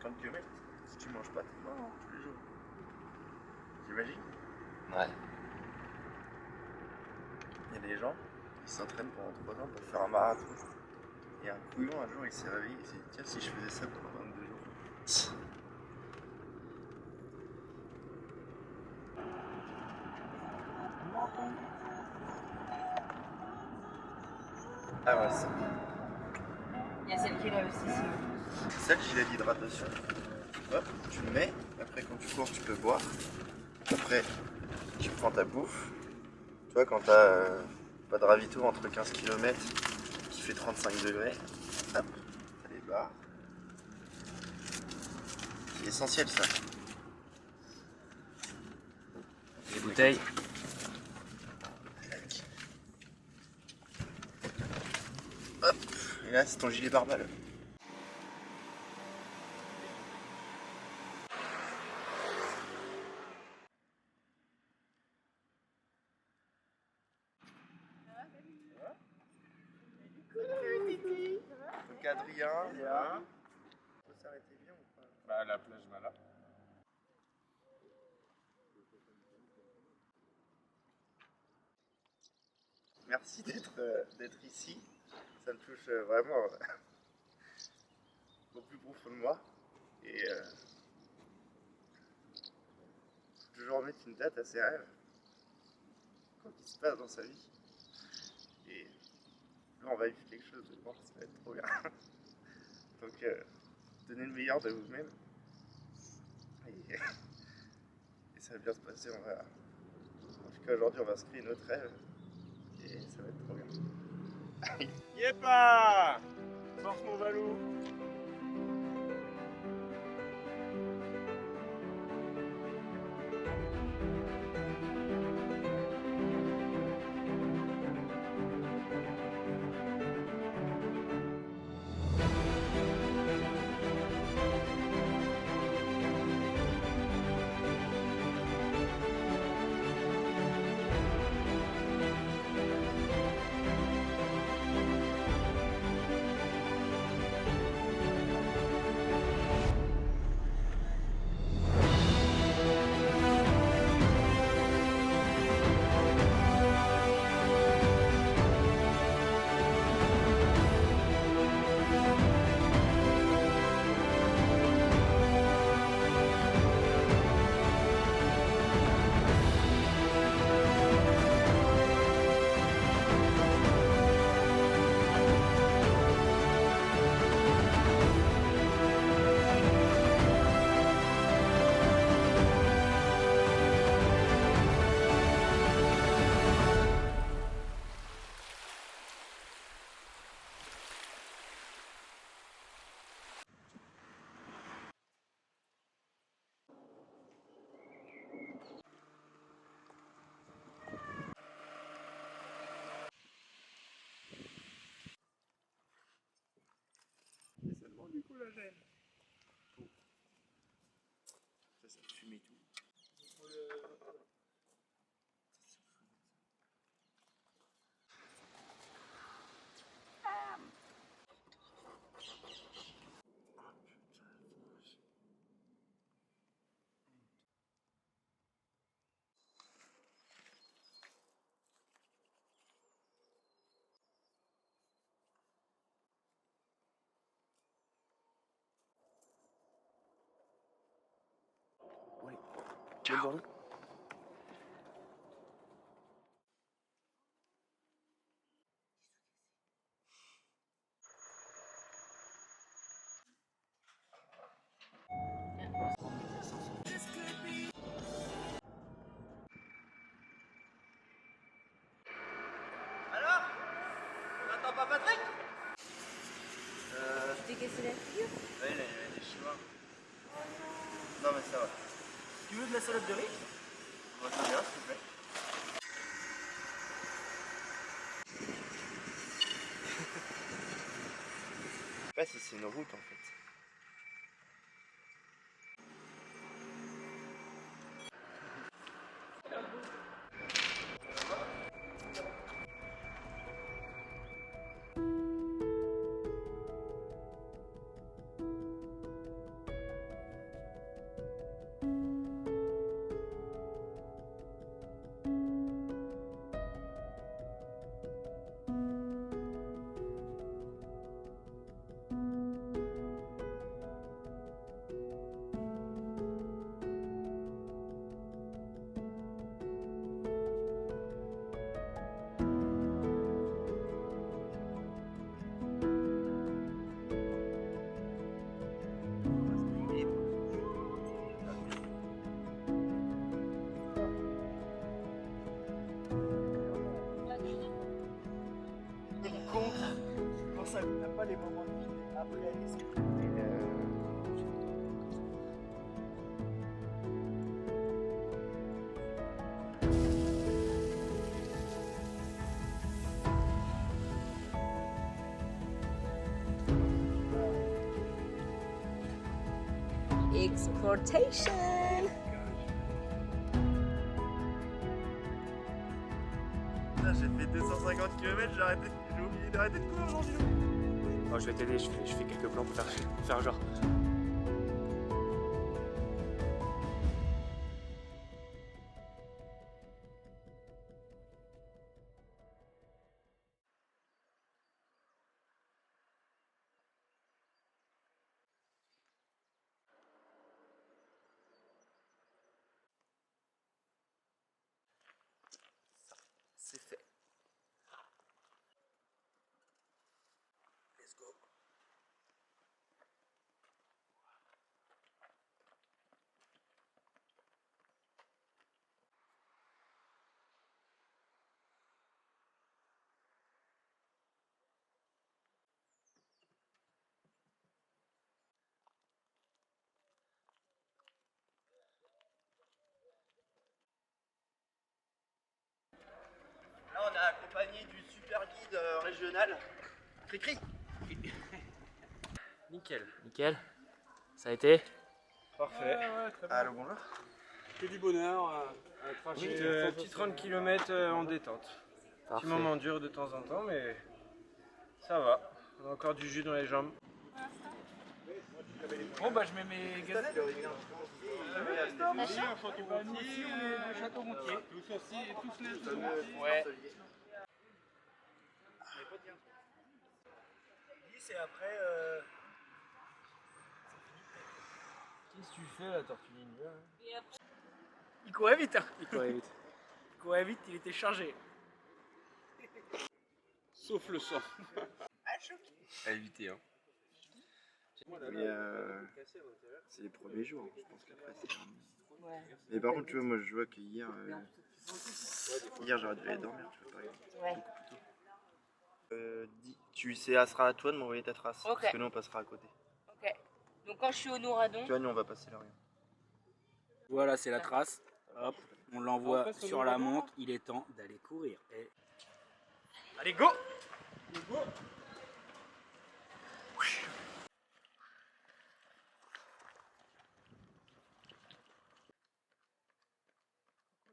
50 km si tu manges pas tes morts tous les jours. T'imagines? Ouais. Il y a des gens qui s'entraînent pendant 3 ans pour faire un marathon. Et un couillon, un jour, il s'est réveillé, il s'est dit tiens, si je faisais ça pendant 22 jours. Ah ouais, ça. Il y a celle qui est là aussi. Celle qui a l'hydratation. Hop, tu le mets. Après, quand tu cours, tu peux boire. Après, tu prends ta bouffe. Tu vois, quand t'as pas de ravito entre 15 km qui fait 35 degrés, hop, t'as les barres. C'est essentiel ça. Les bouteilles. Hop, et là, c'est ton gilet pare-balles. Donc Adrien, Léa, faut s'arrêter bien ou pas? Bah à la plage Mala. Merci d'être ici. Ça me touche vraiment au plus profond de moi. Et faut toujours mettre une date à ses rêves. Quoi qu'il se passe dans sa vie. Et là, on va vivre quelque chose de bon, ça va être trop bien. Donc, donnez le meilleur de vous-même. Et ça va bien se passer. En tout cas, aujourd'hui, on va se créer notre rêve. Et ça va être trop bien. Yepa! Force mon Valou! C'est seulement du collagène. Ça fume et tout. Ouais. Bonne journée. Alors? On n'entend pas Patrick? Tu t'es cassé la figure? Ouais, il a des cheveux. Non mais ça va. Tu veux de la salade de riz? Moi je veux bien, s'il te plaît. Je sais pas si c'est une route en fait. ça n'a pas les moments de vide après les skis. Exportation. Putain, j'ai fait 250 km, j'ai oublié d'arrêter de courir aujourd'hui. Oh, je vais t'aider, je fais quelques plans pour faire genre. C'est fait. Let's go. Là, on est accompagné du super guide régional. Cri-cri. Nickel. Nickel. Ça a été? Parfait. Allô, bonjour. Que du bonheur, un trajet. Petit 30 km en détente. Parfait. Petit moment dur de temps en temps, mais ça va. On a encore du jus dans les jambes. Bon, bah, je mets mes gazettes. Nous aussi, on est de Château-Gontier. Tous aussi, tous les deux. Ouais. Et après, Qu'est-ce que tu fais la tortue ninja? il courait vite. Hein. Il courait vite. Il courait vite, il était chargé. Sauf le sang. À éviter, hein. Mais c'est les premiers jours, je pense qu'après c'est vraiment... Mais par contre, tu vois, moi je vois que hier j'aurais dû aller dormir, tu vois, par exemple. Ouais. Beaucoup plus tôt. Ça sera à toi de m'envoyer ta trace, Ok. parce que nous on passera à côté. Ok. Donc quand je suis au Nouradon. Tu vois, nous on va passer là, rien. Voilà, c'est la trace. Hop, on l'envoie sur la montre. Il est temps d'aller courir. Et... Allez, go! Coucou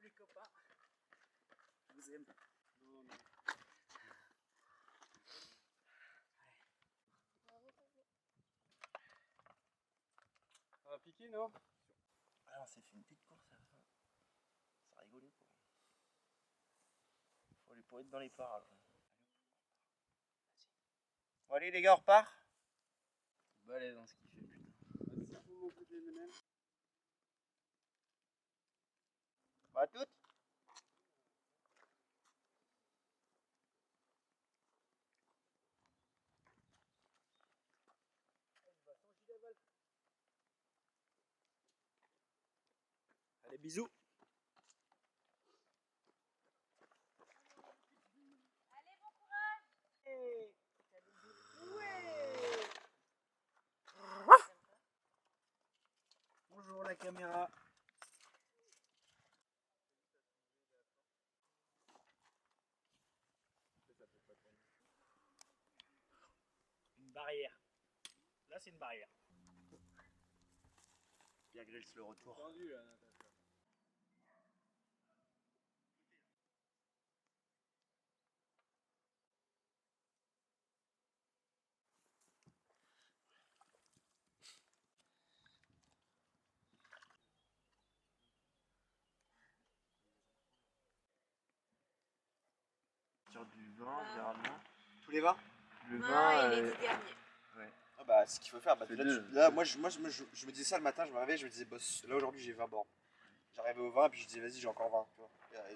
les copains. Je vous aime. Ça va piquer, non? Alors, on s'est fait une petite course à la fin. Ça rigolait pas. Faut aller pour être dans les parages. Bon, allez les gars, on repart. Balèze dans ce qu'il fait, putain. Bon, à toutes. Allez, bisous. Bonjour la caméra. Une barrière. Là c'est une barrière. Pierre Grills le retour. Tendu, là, Natacha. Sur du vin, généralement. Tous les vins? Le Non, vin. et les 10 derniers. Ah bah c'est ce qu'il faut faire. Bah, C'est là, deux. là, moi, je me disais ça le matin, je me réveillais, je me disais boss, là aujourd'hui j'ai 20 bornes. J'arrivais au 20 et puis je disais vas-y j'ai encore 20. Tu vois.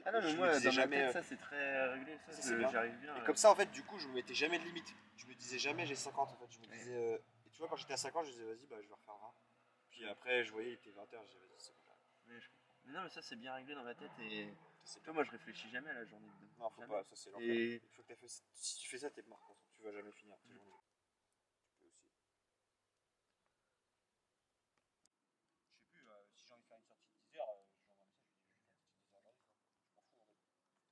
Ah non, mais je moi, me disais dans ma jamais. tête, ça c'est très réglé. ça, c'est bien. J'arrive bien. Et comme ça en fait du coup je me mettais jamais de limite. Je me disais jamais j'ai 50 en fait. Je me disais, et tu vois quand j'étais à 50 je disais vas-y bah je vais refaire 20. Puis après je voyais il était 20h, je disais vas-y c'est bon. Mais je comprends. Mais non, mais ça c'est bien réglé dans ma tête et C'est Toi, moi, je réfléchis jamais à la journée de demain. Non, faut Jamais. pas, ça c'est l'enfer. Et Il faut que si tu fais ça, t'es mort. De toute façon, tu vas jamais finir tes journées. Tu peux aussi. Je sais plus, si j'ai envie de faire une sortie de 10 heures, j'envoie un message, je dis je vais faire une sortie de 10 heures aujourd'hui. Je m'en fous en fait.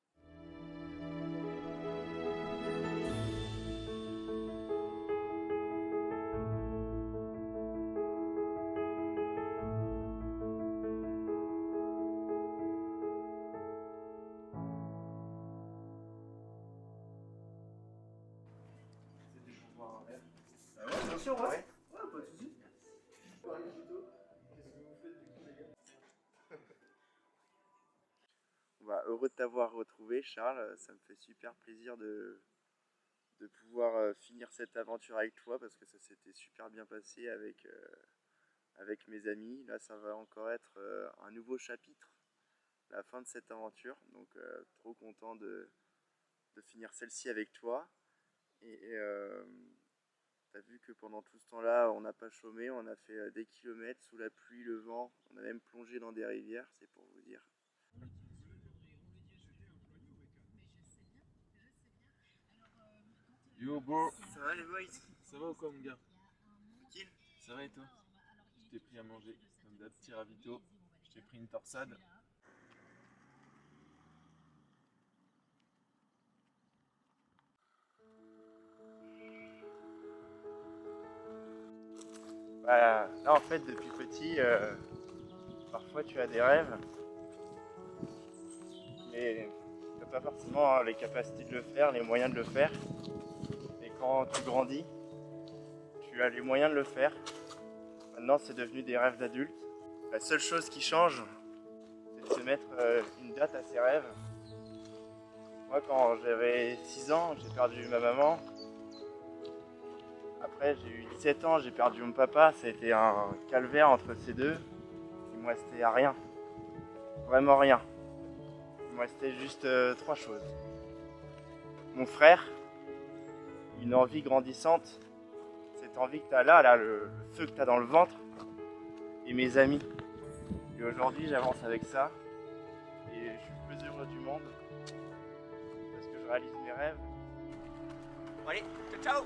bien sûr, ouais. Ouais, pas de soucis. Bah, heureux de t'avoir retrouvé, Charles. Ça me fait super plaisir de pouvoir finir cette aventure avec toi parce que ça s'était super bien passé avec mes amis. Là, ça va encore être un nouveau chapitre, la fin de cette aventure. Donc, trop content de finir celle-ci avec toi. Et t'as vu que pendant tout ce temps-là, on n'a pas chômé, on a fait des kilomètres sous la pluie, le vent. On a même plongé dans des rivières, c'est pour vous dire. Yo bro, Ça va les boys? ça va ou quoi mon gars? Tranquille? Ça va et toi? Je t'ai pris à manger, comme d'hab, petit ravito, je t'ai pris une torsade. Bah, là en fait depuis petit, parfois tu as des rêves, mais tu n'as pas forcément les capacités de le faire, les moyens de le faire. Et quand tu grandis, tu as les moyens de le faire. Maintenant c'est devenu des rêves d'adultes. La seule chose qui change, c'est de se mettre une date à ses rêves. Moi quand j'avais 6 ans, j'ai perdu ma maman. Après j'ai eu 17 ans, j'ai perdu mon papa, ça a été un calvaire entre ces deux. Il me restait rien, vraiment rien. Il me restait juste 3 choses. Mon frère, une envie grandissante, cette envie que tu as là, le feu que tu as dans le ventre, et mes amis. Et aujourd'hui j'avance avec ça, et je suis le plus heureux du monde, parce que je réalise mes rêves. Bon, allez, ciao ciao.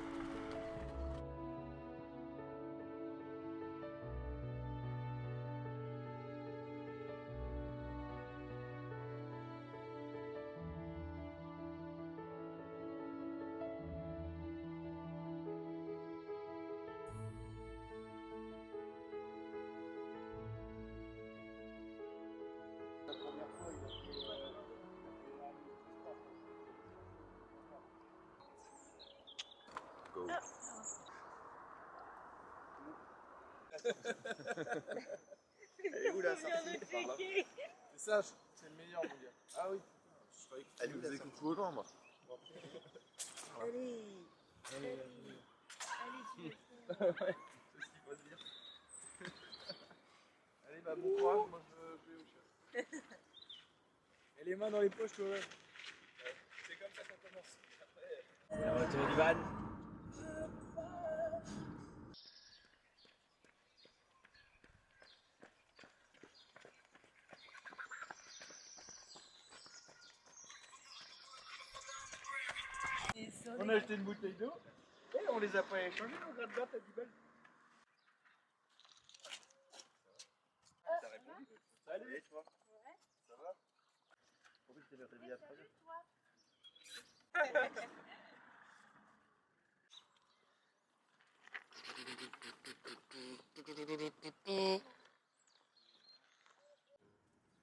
Go. Elle est où la sortie? C'est ça, c'est le meilleur mon gars. Ah oui, je croyais que Elle est tu où me la faisais sortie? coucou au loin moi. Allez. Allez, Allez, c'est ce qu'il faut se dire. Allez, bah bon courage, moi je vais au chien. Et les mains dans les poches, toi, ouais. C'est comme ça qu'on commence. Après, C'est le retour du van. On a acheté une bouteille d'eau et on les a pas échangés, on gratte bien, t'as 10 balles. T'as répondu? Salut, et toi? Ça va? Pourquoi tu t'es réveillé à 3 heures?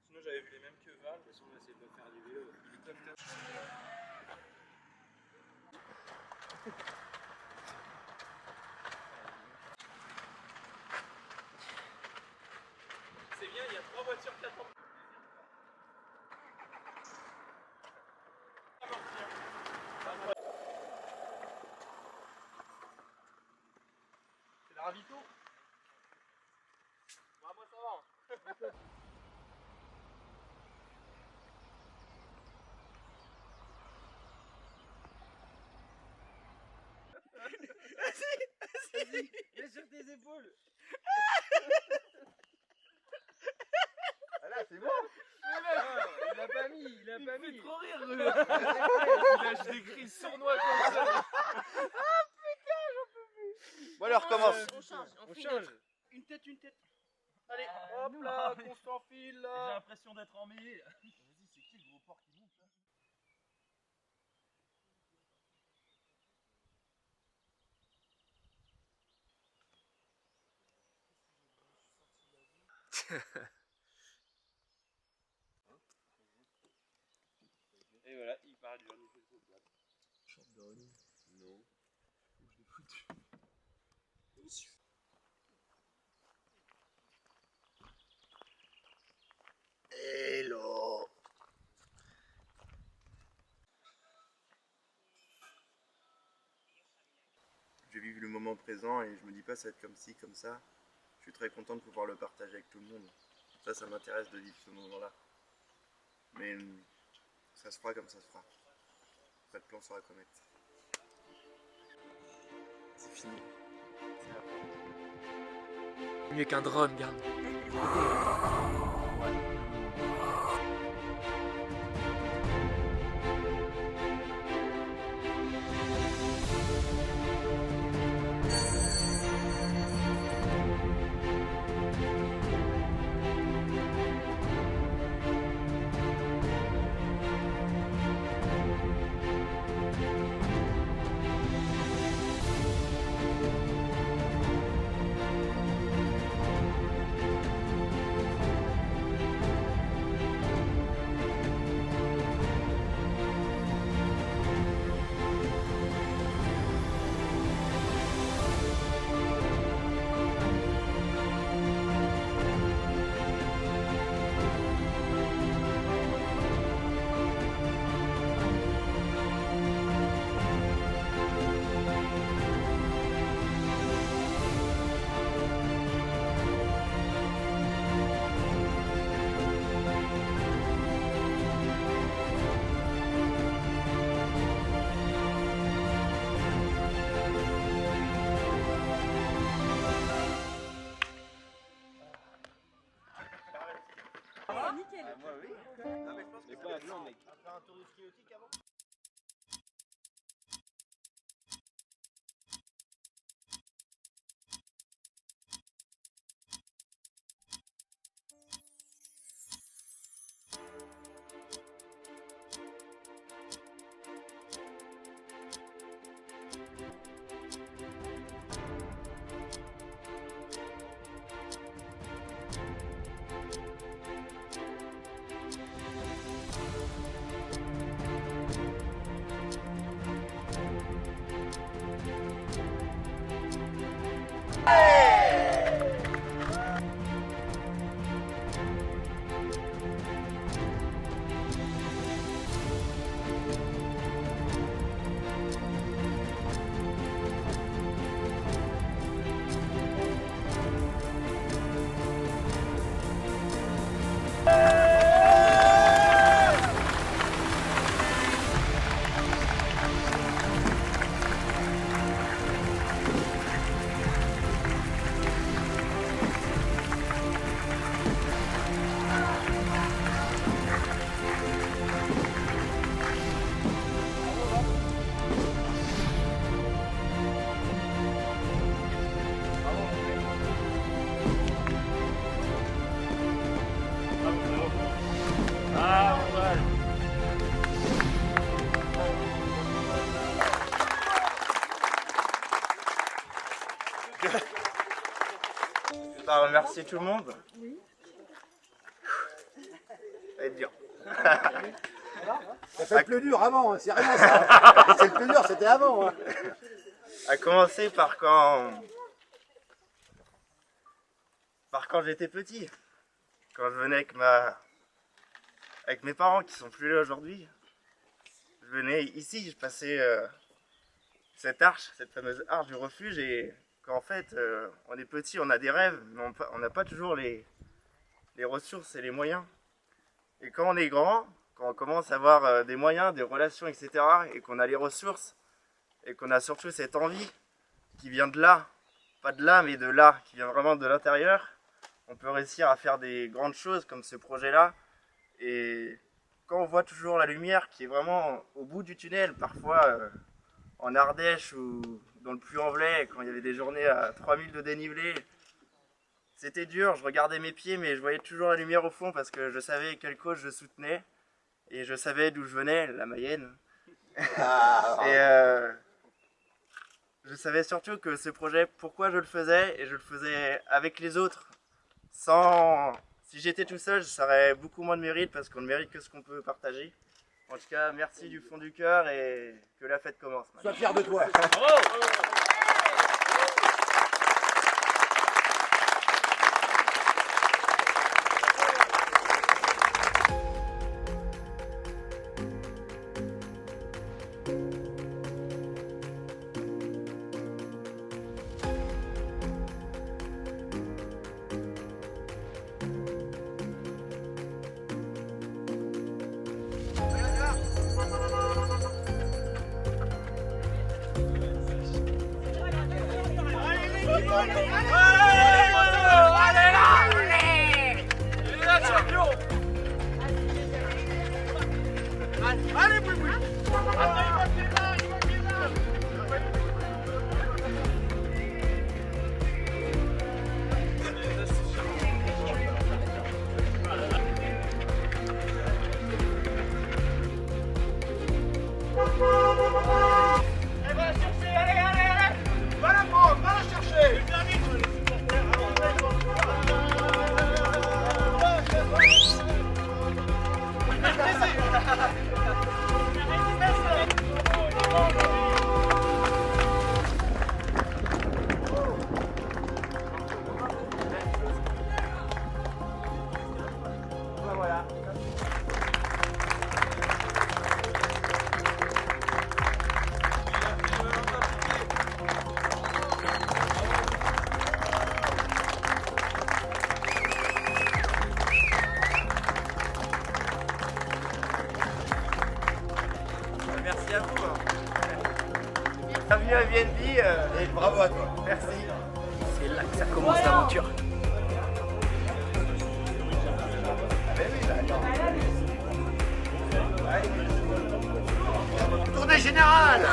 Sinon j'avais vu les mêmes que Val. De toute façon on va essayer de faire du vélo. C'est bien, il y a 3 voitures qui attendent. C'est la ravito. Bah moi ça va. Vas-y, mets sur tes épaules. Ah là, c'est bon! Il l'a pas mis. fait trop rire. Il lâche des cris sournois comme ça. Bon allez, on recommence. On change, On fait change. Une tête, une tête. Allez, hop là, qu'on s'enfile J'ai là. l'impression d'être en mai. Vas-y, c'est qui le gros porc qui monte là? Et voilà, il part du vernis de table. Non. Je l'ai foutu. Hello. Je vis le moment présent et je me dis pas ça va être comme ci, comme ça. Je suis très content de pouvoir le partager avec tout le monde. Ça m'intéresse de vivre ce moment-là. Mais ça se fera comme ça se fera. Pas de plan sur la comète. C'est fini. C'est la fin. Mieux qu'un drone, garde. Nickel. Moi oui. Non mais je pense que Mais ça pas va maintenant, être mec. On va faire un tour de ski nautique avant. Bah, remercier tout le monde. Oui. Ça va être dur. Ça fait le plus dur avant, hein, c'est rien ça. C'est le plus dur, c'était avant. Hein. À commencer par quand j'étais petit. Quand je venais avec mes parents qui sont plus là aujourd'hui. Je venais ici, je passais cette fameuse arche du refuge, et qu'en fait on est petit, on a des rêves, mais on n'a pas toujours les ressources et les moyens. Et quand on est grand, quand on commence à avoir des moyens, des relations, etc., et qu'on a les ressources, et qu'on a surtout cette envie qui vient de là, pas de là, mais de là, qui vient vraiment de l'intérieur, on peut réussir à faire des grandes choses comme ce projet-là, et quand on voit toujours la lumière qui est vraiment au bout du tunnel, parfois en Ardèche ou dans le Puy-en-Velay, quand il y avait des journées à 3000 de dénivelé, c'était dur, je regardais mes pieds mais je voyais toujours la lumière au fond parce que je savais quel coach je soutenais et je savais d'où je venais, la Mayenne. Et je savais surtout que ce projet, pourquoi je le faisais, et je le faisais avec les autres. Si j'étais tout seul, ça aurait beaucoup moins de mérite parce qu'on ne mérite que ce qu'on peut partager. En tout cas, merci du fond du cœur et que la fête commence. Sois fier de toi. Merci à vous. Bienvenue à VNB et bravo à toi. Merci. C'est là que ça commence l'aventure. Tournée générale.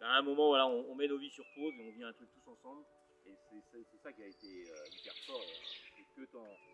À un moment, voilà, on met nos vies sur pause et on vit un truc tous ensemble. Et c'est ça qui a été hyper fort. Et que t'en remercie.